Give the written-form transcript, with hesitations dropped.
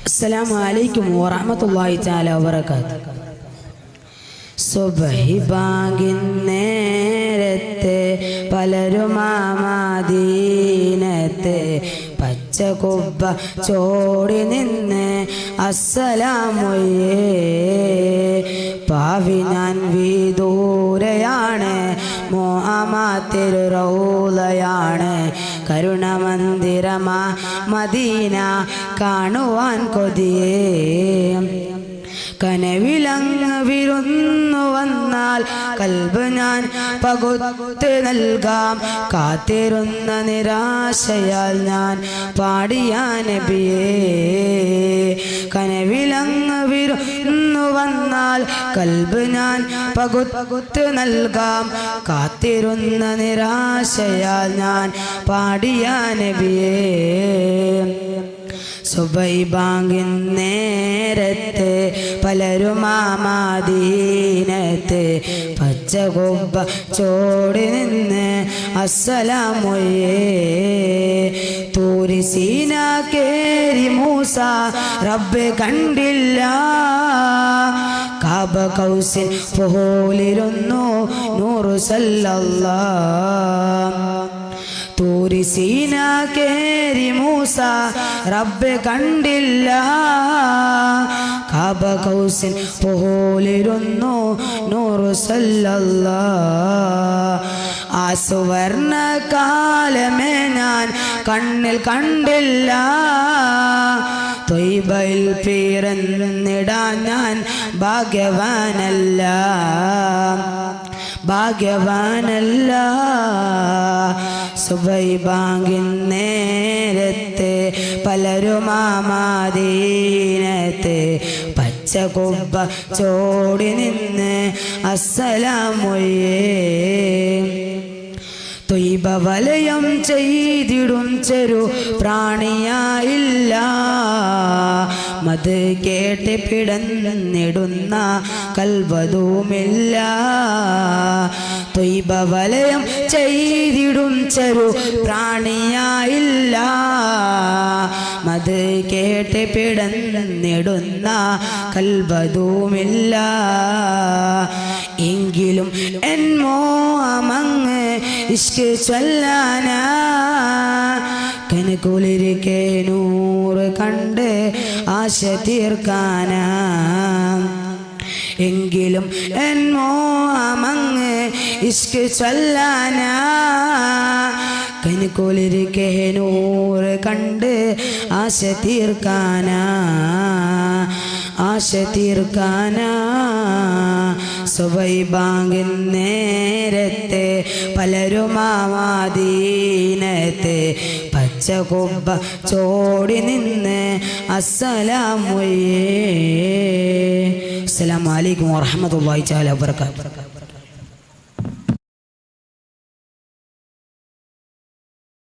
അസ്സലാമു വറഹ്മത്തുള്ളാഹി തആല വബറകാതുഹു. സുബ്ഹി ബാങ്കിൻ നേരത്തെ പലരും മദീനത്തെ പച്ച കുബ്ബ ചോടി നിന്ന് അസ്സലാമുയേ പാവി ഞാൻ വിദൂരയാണ് മുഹമ്മദ് റൗളയാണ് കരുണമന്ദിരമാ മദീന കാണുവാൻ കൊതിയേ കനവിലങ്ങ് വിരുന്നു വന്നാൽ കൽബ് ഞാൻ പകുത്ത് നൽകാം കാത്തിരുന്ന നിരാശയാൽ ഞാൻ പാടിയ നബിയേ കനവിലങ്ങ് വിരുന്നു വന്നാൽ കൽബ് ഞാൻ പകുത്ത് നൽകാം കാത്തിരുന്ന നിരാശയാൽ ഞാൻ പാടിയ നബിയേ സുബൈ ബാങ്കിൻ നേരത്തെ പലരും മദീനത്തെ പച്ച കുബ്ബ ചോടി നിന്ന് അസ്സലാമുയേ തൂരി സീന കേരി മൂസ റബ്ബ് കണ്ടില്ല കാബ കൗസിൻ പോലിരുന്നു നൂറ് സല്ലല്ലാഹ് തൂരി സീന കേരി മൂസ റബ്ബ് കണ്ടില്ല കാബ കൗസിൻ പോലിരുന്നു നൂറ് സല്ലല്ലാഹ് ആ സുവർണ കാലമേ ഞാൻ കണ്ണിൽ കണ്ടില്ല ത്വയ്ബയിൽ പിറന്നിടാൻ ഞാൻ ഭാഗ്യവാനല്ല ഭാഗ്യവാനല്ല സുബൈ ബാങ്കിൻ നേരത്തെ പലരും മദീനത്തെ പച്ച കുബ്ബ ചോടി നിന്ന് അസ്സലാമുയേ ത്വയ്ബ വലയം ചെയ്തിടും ചെറു പ്രാണിയായില്ല മത് കേട്ട് പിടന്നിടുന്ന കൽവതുമില്ല ത്വയ്ബ വലയം ചെയ്തിടും ചെറു പ്രാണിയായില്ല മത് കേട്ട് പിടന്നിടുന്ന കൽവതുമില്ല എങ്കിലും എൻ മോഹമങ്ങ് ഇഷ്ക് ചൊല്ലാനാ കനകുളിരിക്കെ നൂറ് കണ്ട് ആശ തീർക്കാനാ എങ്കിലും എൻ മോഹമങ്ങ് ഇഷ്ക് ചൊല്ലാനാ കനകുളിരിക്കെ നൂറ് കണ്ട് ആശ തീർക്കാനാ ആശ തീർക്കാനാ സുബൈ ബാങ്കിൻ നേരത്തെ പലരും മദീനത്തെ പച്ച കുബ്ബ ചോടി നിന്ന് അസ്സലാമുയേ. അസ്സലാമു അലൈക്കും വറഹ്മത്തുള്ളാഹി തആല വബറകാതുഹു.